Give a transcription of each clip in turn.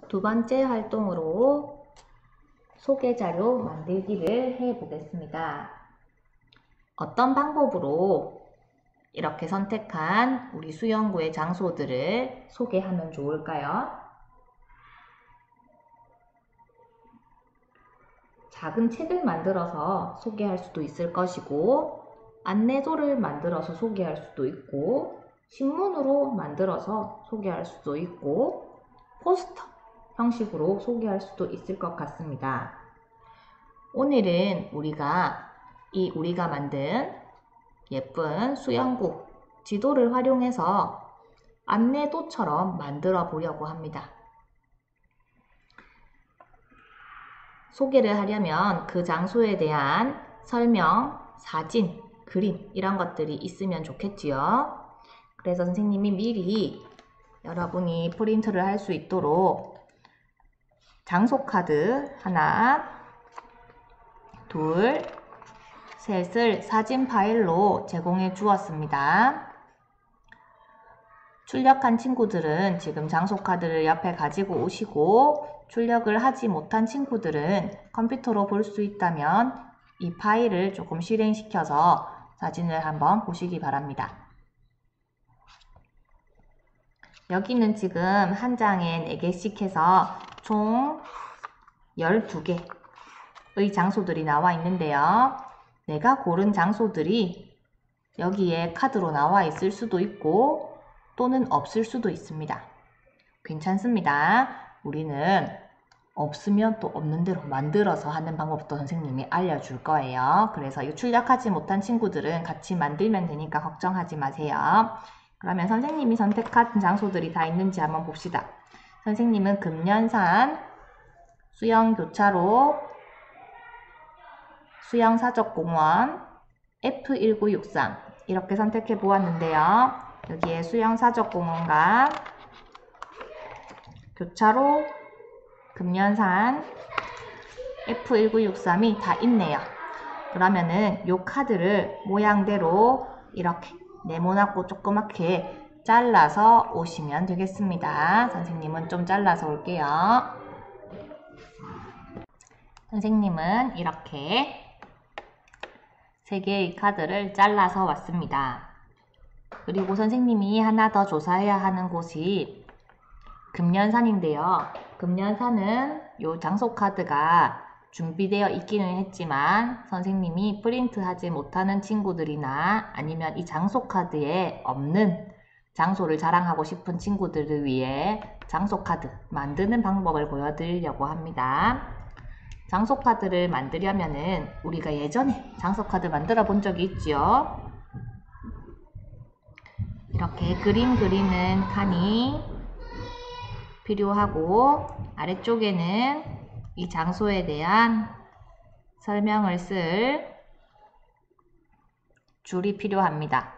두 번째 활동으로 소개 자료 만들기를 해 보겠습니다. 어떤 방법으로 이렇게 선택한 우리 수영구의 장소들을 소개하면 좋을까요? 작은 책을 만들어서 소개할 수도 있을 것이고, 안내도를 만들어서 소개할 수도 있고, 신문으로 만들어서 소개할 수도 있고, 포스터 형식으로 소개할 수도 있을 것 같습니다. 오늘은 우리가 만든 예쁜 수영구 지도를 활용해서 안내도처럼 만들어 보려고 합니다. 소개를 하려면 그 장소에 대한 설명, 사진, 그림 이런 것들이 있으면 좋겠지요. 그래서 선생님이 미리 여러분이 프린트를 할 수 있도록 장소 카드 하나, 둘, 셋을 사진 파일로 제공해 주었습니다. 출력한 친구들은 지금 장소 카드를 옆에 가지고 오시고, 출력을 하지 못한 친구들은 컴퓨터로 볼 수 있다면 이 파일을 조금 실행시켜서 사진을 한번 보시기 바랍니다. 여기는 지금 한 장에 4개씩 해서 총 12개의 장소들이 나와 있는데요. 내가 고른 장소들이 여기에 카드로 나와 있을 수도 있고 또는 없을 수도 있습니다. 괜찮습니다. 우리는 없으면 또 없는 대로 만들어서 하는 방법도 선생님이 알려줄 거예요. 그래서 이 출력하지 못한 친구들은 같이 만들면 되니까 걱정하지 마세요. 그러면 선생님이 선택한 장소들이 다 있는지 한번 봅시다. 선생님은 금년산, 수영교차로, 수영사적공원, F1963 이렇게 선택해 보았는데요. 여기에 수영사적공원과 교차로, 금년산, F1963이 다 있네요. 그러면은 이 카드를 모양대로 이렇게 네모나고 조그맣게 잘라서 오시면 되겠습니다. 선생님은 좀 잘라서 올게요. 선생님은 이렇게 3개의 카드를 잘라서 왔습니다. 그리고 선생님이 하나 더 조사해야 하는 곳이 금년산인데요. 금년산은 이 장소 카드가 준비되어 있기는 했지만 선생님이 프린트하지 못하는 친구들이나 아니면 이 장소 카드에 없는 장소를 자랑하고 싶은 친구들을 위해 장소 카드 만드는 방법을 보여드리려고 합니다. 장소 카드를 만들려면은 우리가 예전에 장소 카드 만들어 본 적이 있지요. 이렇게 그림 그리는 칸이 필요하고 아래쪽에는 이 장소에 대한 설명을 쓸 줄이 필요합니다.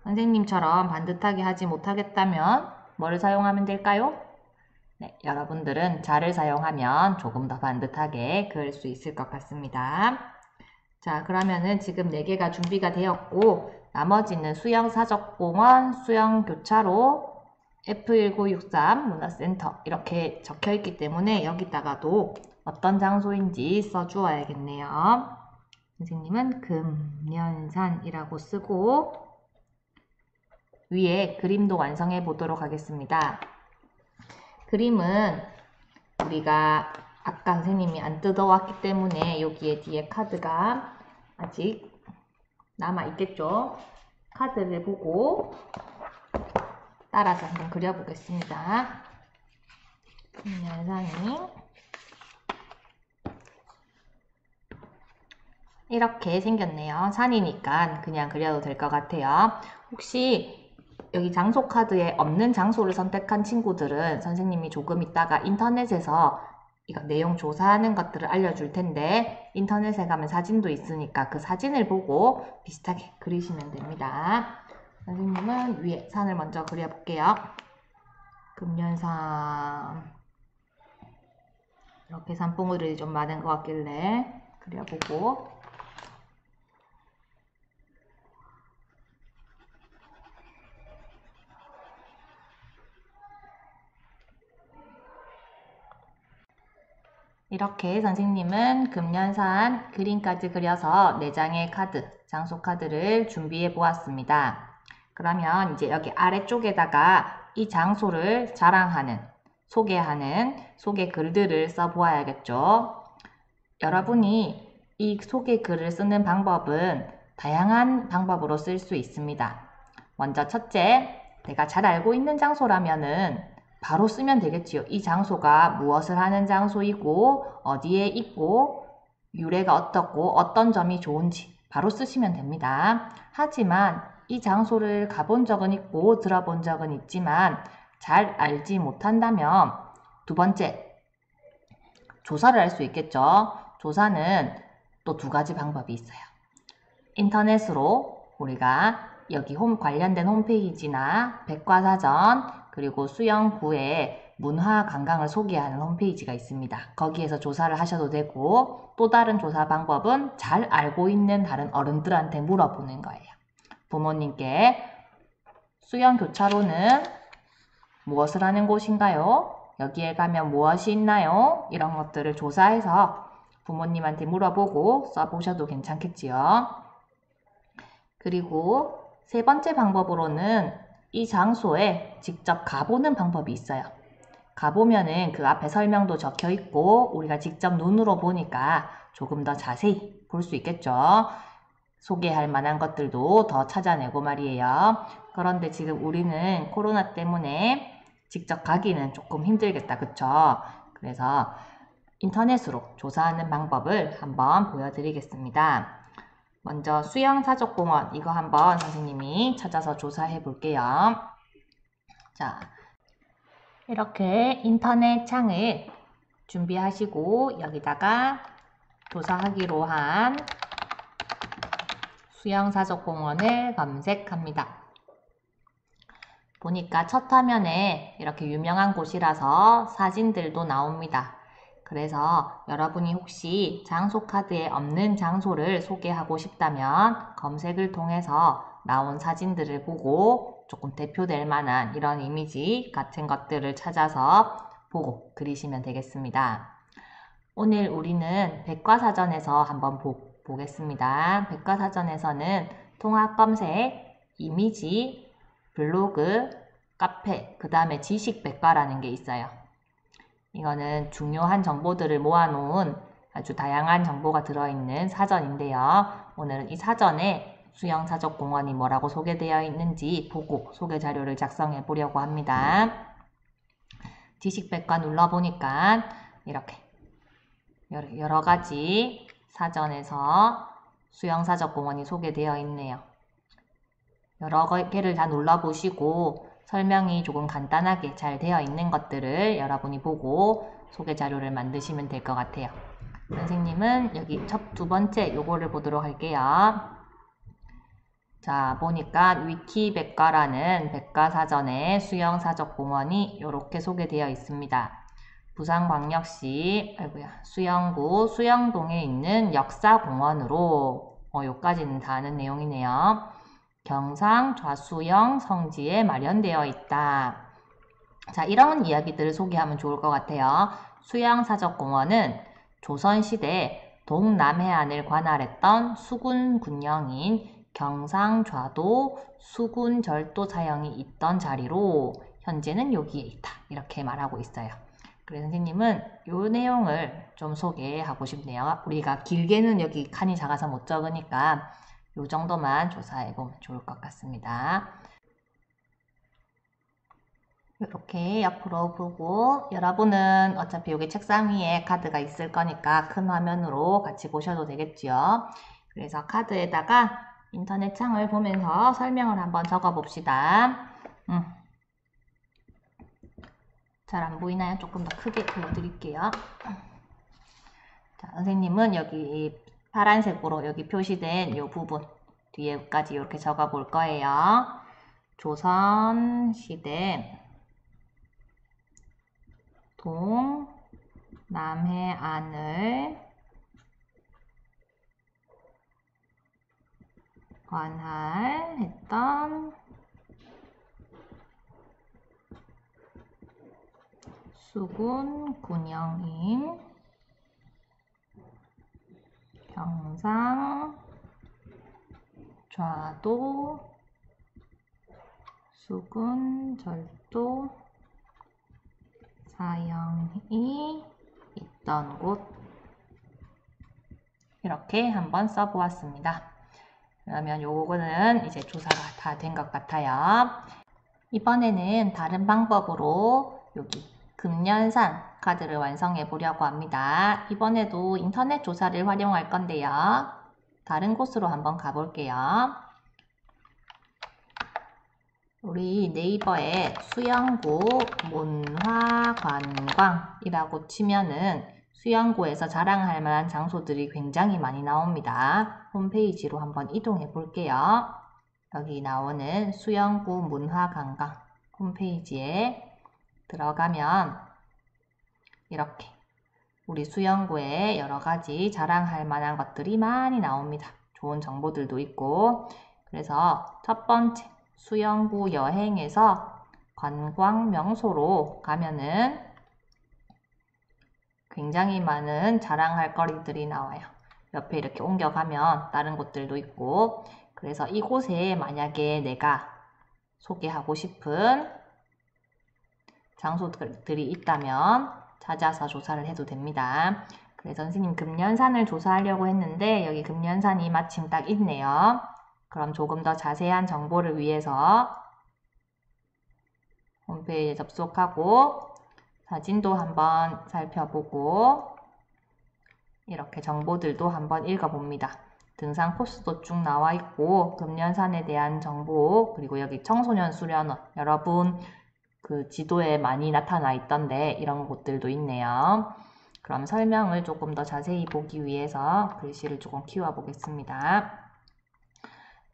선생님처럼 반듯하게 하지 못하겠다면 뭐를 사용하면 될까요? 네, 여러분들은 자를 사용하면 조금 더 반듯하게 그을 수 있을 것 같습니다. 자, 그러면은 지금 4개가 준비가 되었고 나머지는 수영사적공원, 수영교차로, F1963 문화센터 이렇게 적혀 있기 때문에 여기다가도 어떤 장소인지 써주어야겠네요. 선생님은 금년산이라고 쓰고 위에 그림도 완성해 보도록 하겠습니다. 그림은 우리가 아까 선생님이 안 뜯어왔기 때문에 여기에 뒤에 카드가 아직 남아있겠죠. 카드를 보고 따라서 한번 그려보겠습니다. 금년산이 이렇게 생겼네요. 산이니까 그냥 그려도 될 것 같아요. 혹시 여기 장소 카드에 없는 장소를 선택한 친구들은 선생님이 조금 있다가 인터넷에서 이거 내용 조사하는 것들을 알려줄 텐데 인터넷에 가면 사진도 있으니까 그 사진을 보고 비슷하게 그리시면 됩니다. 선생님은 위에 산을 먼저 그려볼게요. 금년산 이렇게 산봉우들이 좀 많은 것 같길래 그려보고 이렇게 선생님은 금연산 그림까지 그려서 4장의 카드, 장소 카드를 준비해 보았습니다. 그러면 이제 여기 아래쪽에다가 이 장소를 자랑하는, 소개하는 소개 글들을 써 보아야겠죠. 여러분이 이 소개 글을 쓰는 방법은 다양한 방법으로 쓸 수 있습니다. 먼저 첫째, 내가 잘 알고 있는 장소라면은 바로 쓰면 되겠지요. 이 장소가 무엇을 하는 장소이고 어디에 있고 유래가 어떻고 어떤 점이 좋은지 바로 쓰시면 됩니다. 하지만 이 장소를 가본 적은 있고 들어본 적은 있지만 잘 알지 못한다면 두 번째, 조사를 할 수 있겠죠. 조사는 또 2가지 방법이 있어요. 인터넷으로 우리가 여기 관련된 홈페이지나 백과사전 그리고 수영구의 문화 관광을 소개하는 홈페이지가 있습니다. 거기에서 조사를 하셔도 되고 또 다른 조사 방법은 잘 알고 있는 다른 어른들한테 물어보는 거예요. 부모님께 수영교차로는 무엇을 하는 곳인가요? 여기에 가면 무엇이 있나요? 이런 것들을 조사해서 부모님한테 물어보고 써보셔도 괜찮겠지요. 그리고 3번째 방법으로는 이 장소에 직접 가보는 방법이 있어요. 가보면은 그 앞에 설명도 적혀 있고 우리가 직접 눈으로 보니까 조금 더 자세히 볼 수 있겠죠. 소개할 만한 것들도 더 찾아내고 말이에요. 그런데 지금 우리는 코로나 때문에 직접 가기는 조금 힘들겠다, 그쵸? 그래서 인터넷으로 조사하는 방법을 한번 보여드리겠습니다. 먼저 수영사족공원 이거 한번 선생님이 찾아서 조사해 볼게요. 자, 이렇게 인터넷 창을 준비하시고 여기다가 조사하기로 한 수영사족공원을 검색합니다. 보니까 첫 화면에 이렇게 유명한 곳이라서 사진들도 나옵니다. 그래서 여러분이 혹시 장소 카드에 없는 장소를 소개하고 싶다면 검색을 통해서 나온 사진들을 보고 조금 대표될 만한 이런 이미지 같은 것들을 찾아서 보고 그리시면 되겠습니다. 오늘 우리는 백과사전에서 한번 보겠습니다. 백과사전에서는 통합검색, 이미지, 블로그, 카페, 그 다음에 지식백과라는 게 있어요. 이거는 중요한 정보들을 모아놓은 아주 다양한 정보가 들어있는 사전인데요. 오늘은 이 사전에 수영사족공원이 뭐라고 소개되어 있는지 보고 소개 자료를 작성해 보려고 합니다. 지식백과 눌러보니까 이렇게 여러 가지 사전에서 수영사족공원이 소개되어 있네요. 여러 개를 다 눌러보시고 설명이 조금 간단하게 잘 되어 있는 것들을 여러분이 보고 소개 자료를 만드시면 될 것 같아요. 선생님은 여기 첫 2번째 요거를 보도록 할게요. 자, 보니까 위키백과라는 백과사전에 수영사족공원이 이렇게 소개되어 있습니다. 부산광역시 수영구 수영동에 있는 역사공원으로 요까지는 다 아는 내용이네요. 경상 좌수영 성지에 마련되어 있다. 자, 이런 이야기들을 소개하면 좋을 것 같아요. 수영사족공원은 조선시대 동남해안을 관할했던 수군 군영인 경상좌도 수군절도 사형이 있던 자리로 현재는 여기에 있다. 이렇게 말하고 있어요. 그래서 선생님은 이 내용을 좀 소개하고 싶네요. 우리가 길게는 여기 칸이 작아서 못 적으니까 이 정도만 조사해보면 좋을 것 같습니다. 이렇게 옆으로 보고 여러분은 어차피 여기 책상 위에 카드가 있을 거니까 큰 화면으로 같이 보셔도 되겠죠. 그래서 카드에다가 인터넷 창을 보면서 설명을 한번 적어봅시다. 잘 안 보이나요? 조금 더 크게 보여드릴게요. 자, 선생님은 여기 파란색으로 여기 표시된 이 부분 뒤에까지 이렇게 적어 볼 거예요. 조선시대 동남해안을 관할했던 수군 군영인 평상, 좌도, 수군, 절도, 사형이 있던 곳. 이렇게 한번 써보았습니다. 그러면 요거는 이제 조사가 다 된 것 같아요. 이번에는 다른 방법으로 여기 금년산 카드를 완성해 보려고 합니다. 이번에도 인터넷 조사를 활용할 건데요. 다른 곳으로 한번 가볼게요. 우리 네이버에 수영구 문화관광이라고 치면은 수영구에서 자랑할 만한 장소들이 굉장히 많이 나옵니다. 홈페이지로 한번 이동해 볼게요. 여기 나오는 수영구 문화관광 홈페이지에 들어가면 이렇게 우리 수영구에 여러가지 자랑할 만한 것들이 많이 나옵니다. 좋은 정보들도 있고. 그래서 첫 번째 수영구 여행에서 관광 명소로 가면은 굉장히 많은 자랑할 거리들이 나와요. 옆에 이렇게 옮겨가면 다른 곳들도 있고. 그래서 이곳에 만약에 내가 소개하고 싶은 장소들이 있다면 찾아서 조사를 해도 됩니다. 그래서 선생님 금년산을 조사하려고 했는데 여기 금년산이 마침 딱 있네요. 그럼 조금 더 자세한 정보를 위해서 홈페이지에 접속하고 사진도 한번 살펴보고 이렇게 정보들도 한번 읽어봅니다. 등산 코스도 쭉 나와 있고 금년산에 대한 정보, 그리고 여기 청소년 수련원, 여러분 그 지도에 많이 나타나 있던데 이런 곳들도 있네요. 그럼 설명을 조금 더 자세히 보기 위해서 글씨를 조금 키워 보겠습니다.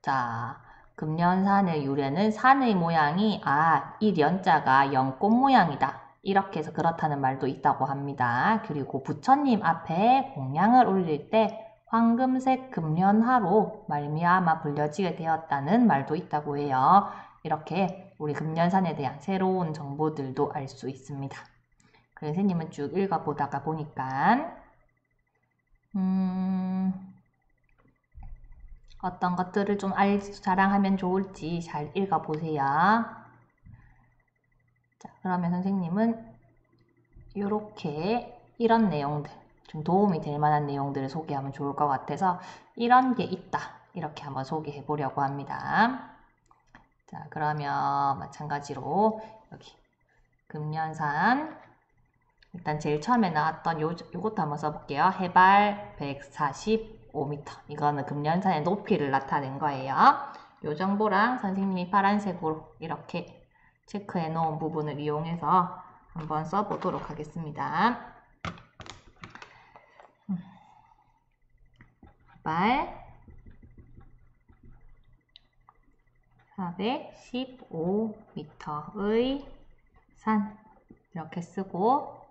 자, 금년산의 유래는 산의 모양이 이 연자가 연꽃 모양이다. 이렇게 해서 그렇다는 말도 있다고 합니다. 그리고 부처님 앞에 공양을 올릴 때 황금색 금년화로 말미암아 불려지게 되었다는 말도 있다고 해요. 이렇게 우리 금년산에 대한 새로운 정보들도 알 수 있습니다. 그래서 선생님은 쭉 읽어보다가 보니까 어떤 것들을 좀 자랑하면 좋을지 잘 읽어보세요. 자, 그러면 선생님은 이렇게 이런 내용들, 좀 도움이 될 만한 내용들을 소개하면 좋을 것 같아서 이런 게 있다. 이렇게 한번 소개해 보려고 합니다. 자, 그러면 마찬가지로 여기 금년산 일단 제일 처음에 나왔던 요것도 한번 써볼게요. 해발 145m. 이거는 금년산의 높이를 나타낸 거예요. 요 정보랑 선생님이 파란색으로 이렇게 체크해 놓은 부분을 이용해서 한번 써보도록 하겠습니다. 해발 415m의 산 이렇게 쓰고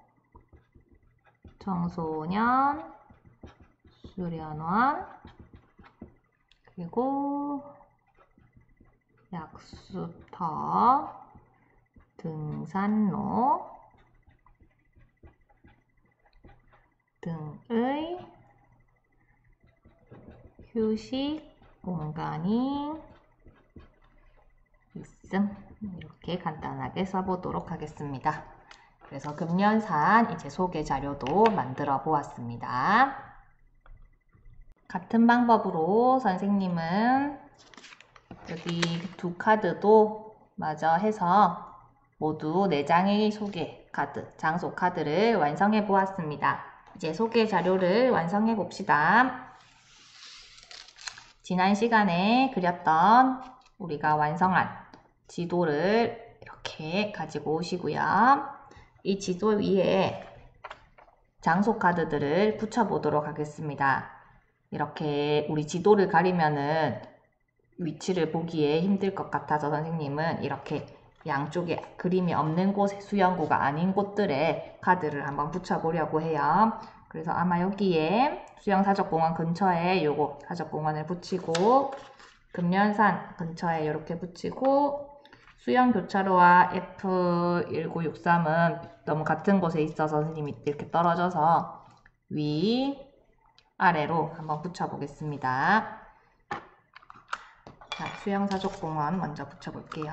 청소년 수련원 그리고 약수터 등산로 등의 휴식 공간이 있음. 이렇게 간단하게 써보도록 하겠습니다. 그래서 금년산 이제 소개 자료도 만들어 보았습니다. 같은 방법으로 선생님은 여기 두 카드도 마저 해서 모두 4장의 소개 카드, 장소 카드를 완성해 보았습니다. 이제 소개 자료를 완성해 봅시다. 지난 시간에 그렸던 우리가 완성한 지도를 이렇게 가지고 오시고요. 이 지도 위에 장소 카드들을 붙여보도록 하겠습니다. 이렇게 우리 지도를 가리면은 위치를 보기에 힘들 것 같아서 선생님은 이렇게 양쪽에 그림이 없는 곳에 수영구가 아닌 곳들에 카드를 한번 붙여보려고 해요. 그래서 아마 여기에 수영사적공원 근처에 요거 사적공원을 붙이고 금년산 근처에 이렇게 붙이고 수영교차로와 F1963은 너무 같은 곳에 있어서 선생님이 이렇게 떨어져서 위, 아래로 한번 붙여보겠습니다. 자, 수영사족공원 먼저 붙여볼게요.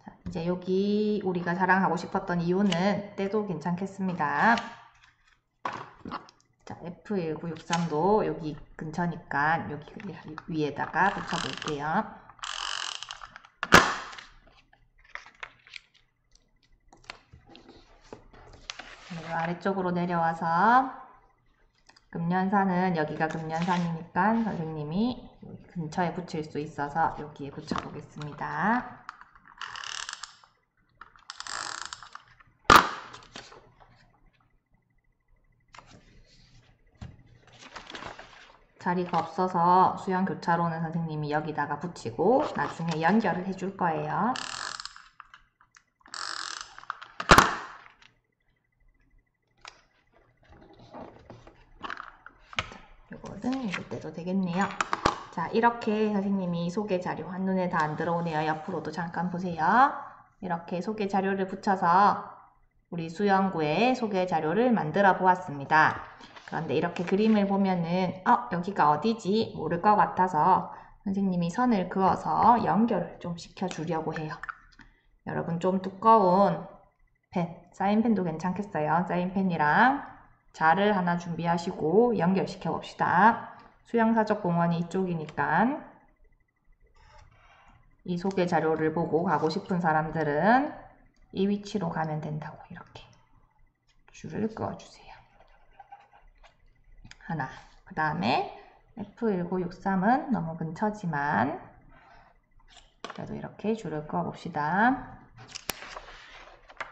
자, 이제 여기 우리가 자랑하고 싶었던 이유는 때도 괜찮겠습니다. 자, F1963도 여기 근처니까 여기 위에다가 붙여볼게요. 그리고 아래쪽으로 내려와서 금년산은 여기가 금년산이니까 선생님이 여기 근처에 붙일 수 있어서 여기에 붙여보겠습니다. 자리가 없어서 수영교차로는 선생님이 여기다가 붙이고 나중에 연결을 해줄 거예요. 이거는 이때도 되겠네요. 자, 이렇게 선생님이 소개 자료 한눈에 다 안 들어오네요. 옆으로도 잠깐 보세요. 이렇게 소개 자료를 붙여서 우리 수영구의 소개 자료를 만들어 보았습니다. 그런데 이렇게 그림을 보면은 여기가 어디지? 모를 것 같아서 선생님이 선을 그어서 연결을 좀 시켜주려고 해요. 여러분 좀 두꺼운 펜, 사인펜도 괜찮겠어요. 사인펜이랑 자를 하나 준비하시고 연결시켜 봅시다. 수영사족공원이 이쪽이니까 이 소개 자료를 보고 가고 싶은 사람들은 이 위치로 가면 된다고 이렇게 줄을 그어주세요. 하나. 그 다음에 F1963은 너무 근처지만 그래도 이렇게 줄을 그어봅시다.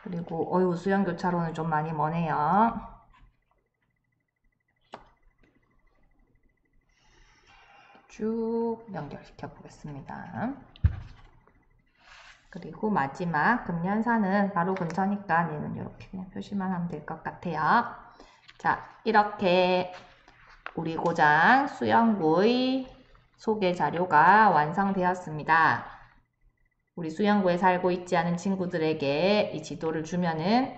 그리고 수영교차로는 좀 많이 머네요. 쭉 연결시켜 보겠습니다. 그리고 마지막 금년산은 바로 근처니까 얘는 이렇게 그냥 표시만 하면 될 것 같아요. 자, 이렇게 우리 고장 수영구의 소개 자료가 완성되었습니다. 우리 수영구에 살고 있지 않은 친구들에게 이 지도를 주면은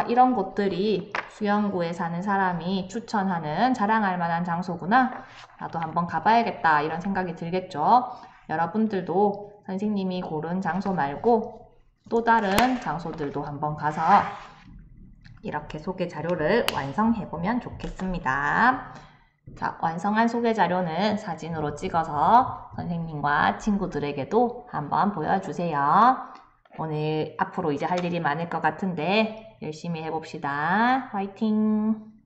이런 곳들이 수영구에 사는 사람이 추천하는 자랑할 만한 장소구나. 나도 한번 가봐야겠다 이런 생각이 들겠죠. 여러분들도 선생님이 고른 장소 말고 또 다른 장소들도 한번 가서 이렇게 소개 자료를 완성해보면 좋겠습니다. 자, 완성한 소개 자료는 사진으로 찍어서 선생님과 친구들에게도 한번 보여주세요. 오늘 앞으로 이제 할 일이 많을 것 같은데 열심히 해봅시다. 화이팅!